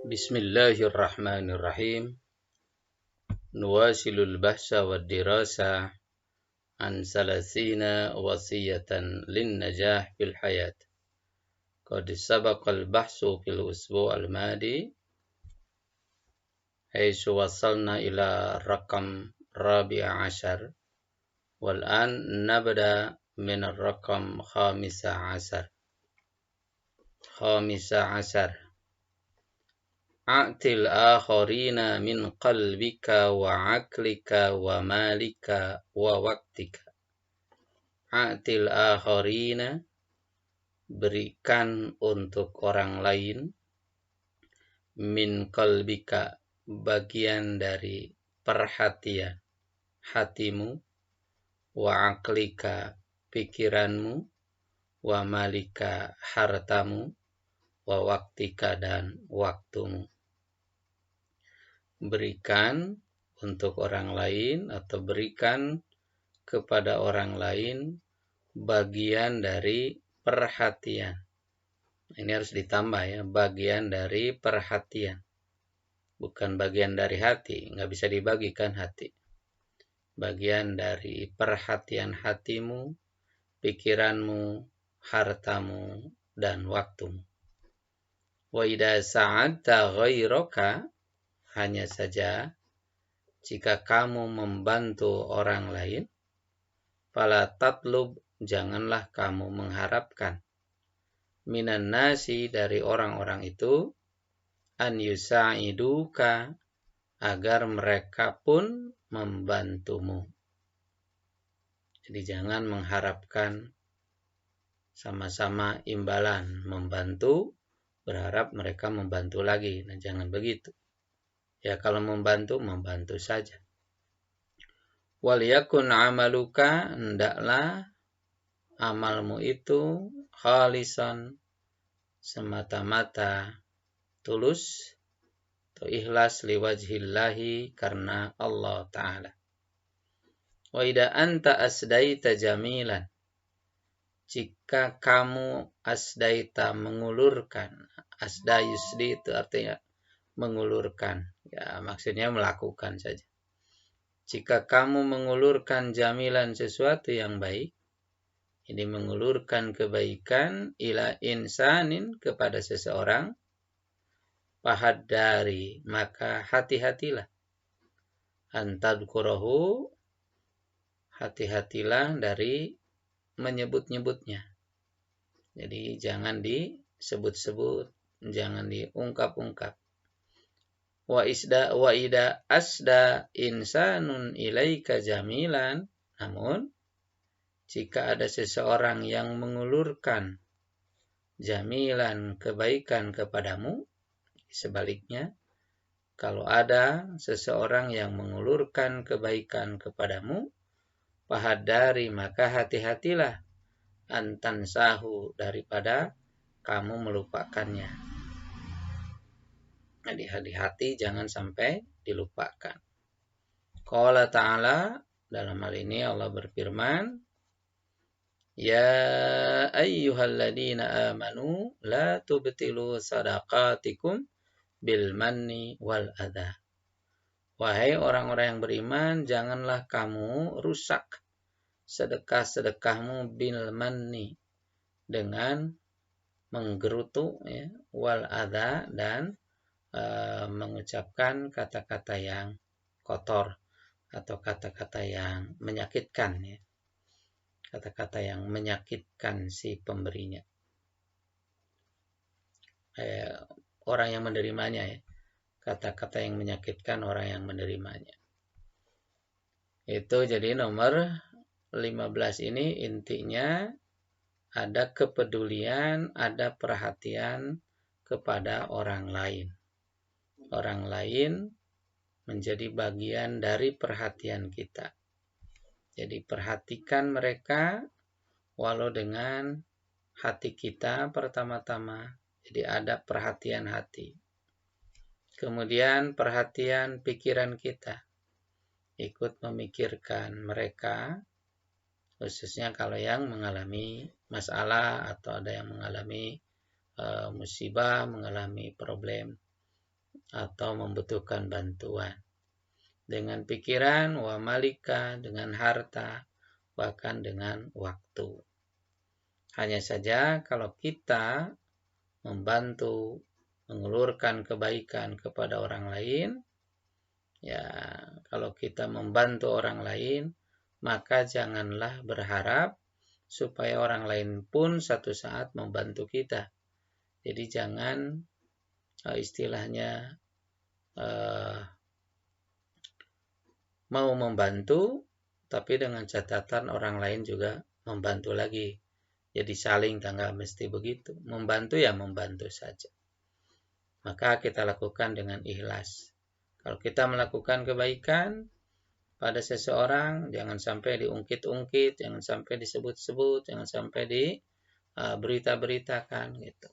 Bismillahirrahmanirrahim. Nuwasilul bahsa wa dirasa an salasina wasiyatan lin najah fil hayat. Qad sabaqal bahsu fil usbu' al-madi haitsu wasalna ila raqam rabi'a ashar wal an nabda min ar-raqam khamisa ashar. A'til akharina min qalbika wa aqlika wa malika wa waktika. A'til akharina, berikan untuk orang lain, min qalbika, bagian dari perhatian hatimu, wa aqlika, pikiranmu, wa malika, hartamu, wa waktika, dan waktumu. Berikan untuk orang lain atau berikan kepada orang lain bagian dari perhatian. Ini harus ditambah ya, bagian dari perhatian. Bukan bagian dari hati, nggak bisa dibagikan hati. Bagian dari perhatian hatimu, pikiranmu, hartamu, dan waktumu. Wa idza sa'adta ghairaka, hanya saja jika kamu membantu orang lain, fala tatlub, janganlah kamu mengharapkan, minan nasi, dari orang-orang itu, an yusa'iduka, agar mereka pun membantumu. Jadi jangan mengharapkan sama-sama imbalan, membantu, berharap mereka membantu lagi. Nah, jangan begitu. Ya, kalau membantu, membantu saja. Waliyakun amaluka, hendaklah amalmu itu khalisan, semata-mata tulus atau ikhlas, liwajhillahi, karena Allah Ta'ala. Wa idza anta asdaita jamilan, jika kamu asdaita, mengulurkan, asda yusdi itu artinya mengulurkan, ya maksudnya melakukan saja. Jika kamu mengulurkan jamilan, sesuatu yang baik, ini mengulurkan kebaikan, ila insanin, kepada seseorang, fahadari, maka hati-hatilah, antadkurahu, hati-hatilah dari menyebut-nyebutnya. Jadi jangan disebut-sebut, jangan diungkap-ungkap. Wa ida asda insanun ilaika jamilan, namun jika ada seseorang yang mengulurkan jamilan, kebaikan, kepadamu, sebaliknya, kalau ada seseorang yang mengulurkan kebaikan kepadamu, fahadari, maka hati-hatilah, antansahu, daripada kamu melupakannya. Jadi hati-hati jangan sampai dilupakan. Qala ta'ala, dalam hal ini Allah berfirman, ya ayyuhalladzina amanu la tubtilu sadaqatikum bil manni wal adha. Wahai orang-orang yang beriman, janganlah kamu rusak sedekah-sedekahmu bil manni, dengan menggerutu, ya, wal adha, dan mengucapkan kata-kata yang kotor atau kata-kata yang menyakitkan, ya. Kata-kata yang menyakitkan si pemberinya, orang yang menerimanya, ya. Kata-kata yang menyakitkan orang yang menerimanya. Itu jadi nomor 15 ini intinya ada kepedulian, ada perhatian kepada orang lain. Orang lain menjadi bagian dari perhatian kita. Jadi perhatikan mereka walau dengan hati kita pertama-tama. Jadi ada perhatian hati. Kemudian perhatian pikiran kita. Ikut memikirkan mereka, khususnya kalau yang mengalami masalah atau ada yang mengalami musibah, mengalami problem. atau membutuhkan bantuan. Dengan pikiran, wa malika, dengan harta, bahkan dengan waktu. Hanya saja kalau kita membantu, mengulurkan kebaikan kepada orang lain, ya kalau kita membantu orang lain, maka janganlah berharap supaya orang lain pun satu saat membantu kita. Jadi jangan istilahnya mau membantu, tapi dengan catatan orang lain juga membantu lagi. Jadi saling, nggak mesti begitu. Membantu ya membantu saja. Maka kita lakukan dengan ikhlas. Kalau kita melakukan kebaikan pada seseorang, jangan sampai diungkit-ungkit, jangan sampai disebut-sebut, jangan sampai diberita-beritakan gitu.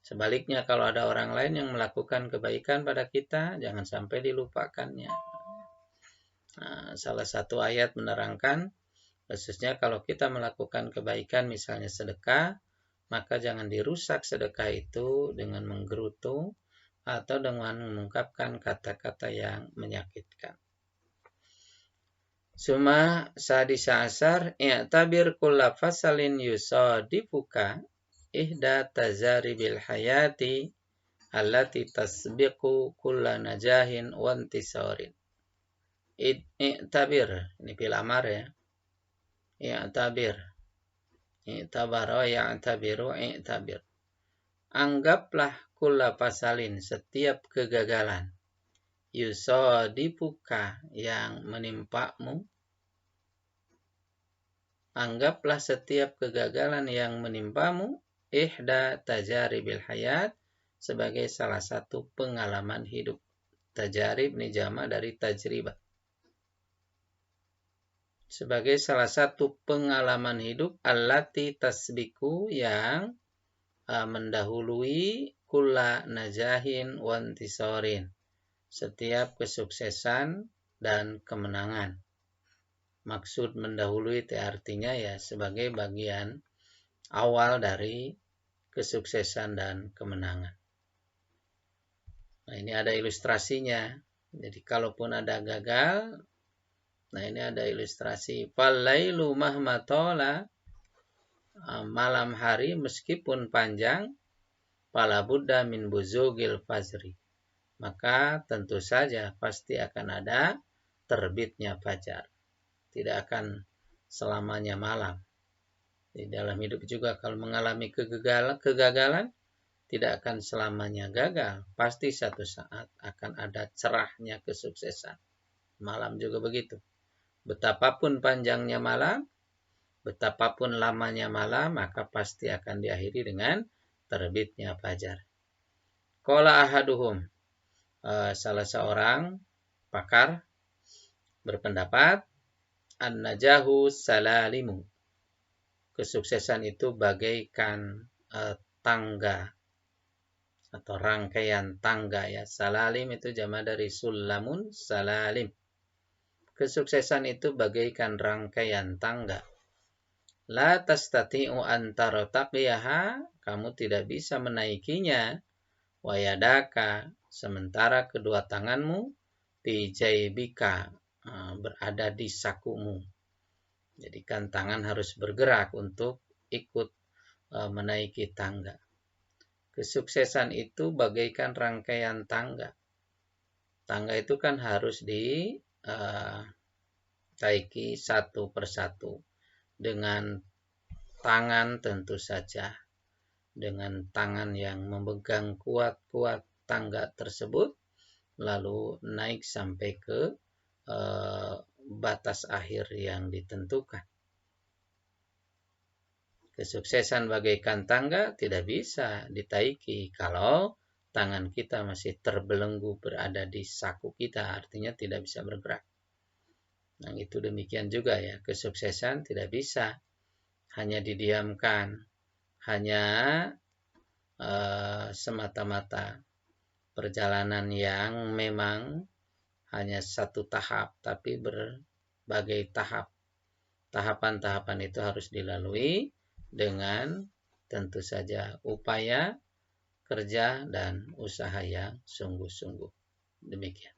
Sebaliknya kalau ada orang lain yang melakukan kebaikan pada kita, jangan sampai dilupakannya. Salah satu ayat menerangkan, khususnya kalau kita melakukan kebaikan misalnya sedekah, maka jangan dirusak sedekah itu dengan menggerutu atau dengan mengungkapkan kata-kata yang menyakitkan. Suma sadisa asar i'tabir kulla fasalin yusadifuka ihda tazaribil hayati allati tasbiqu kulla najahin wa intisarin. I'tabir, ini fil amar ya. I'tabir. I'tabara ya'tabiru i'tabir. Anggaplah kulla fasalin, setiap kegagalan, yusadifuka, yang menimpamu. Anggaplah setiap kegagalan yang menimpamu, ihda tajaribil hayat, sebagai salah satu pengalaman hidup. Tajarib ini jama dari tajribah. Sebagai salah satu pengalaman hidup, allati tasbiku, yang mendahului kulla najahin wa intisarin, setiap kesuksesan dan kemenangan. Maksud mendahului itu artinya ya sebagai bagian awal dari kesuksesan dan kemenangan. Nah, ini ada ilustrasinya. Jadi kalaupun ada gagal, nah ini ada ilustrasi. Fallailu mahma tola, malam hari meskipun panjang, fala budda min buzugil fajri, maka tentu saja pasti akan ada terbitnya fajar. Tidak akan selamanya malam. Di dalam hidup juga kalau mengalami kegagalan, tidak akan selamanya gagal. Pasti satu saat akan ada cerahnya kesuksesan. Malam juga begitu. Betapapun panjangnya malam, betapapun lamanya malam, maka pasti akan diakhiri dengan terbitnya fajar. Qala ahaduhum, salah seorang pakar berpendapat, an-najahu salalimu, kesuksesan itu bagaikan tangga atau rangkaian tangga ya. Salalim itu jama dari sulamun, salalim. Kesuksesan itu bagaikan rangkaian tangga. La tastati'u an tartaqiyaha, kamu tidak bisa menaikinya. Wayadaka, sementara kedua tanganmu fi jaybika, berada di sakumu. Jadi kan tangan harus bergerak untuk ikut menaiki tangga. Kesuksesan itu bagaikan rangkaian tangga. Tangga itu kan harus ditaiki satu persatu. Dengan tangan tentu saja. Dengan tangan yang memegang kuat-kuat tangga tersebut. Lalu naik sampai ke batas akhir yang ditentukan. Kesuksesan bagaikan tangga tidak bisa ditaiki kalau tangan kita masih terbelenggu berada di saku kita, artinya tidak bisa bergerak. Nah, itu demikian juga ya, kesuksesan tidak bisa hanya didiamkan, hanya semata-mata perjalanan yang memang hanya satu tahap, tapi berbagai tahap. Tahapan-tahapan itu harus dilalui dengan tentu saja upaya, kerja dan usaha yang sungguh-sungguh. Demikian.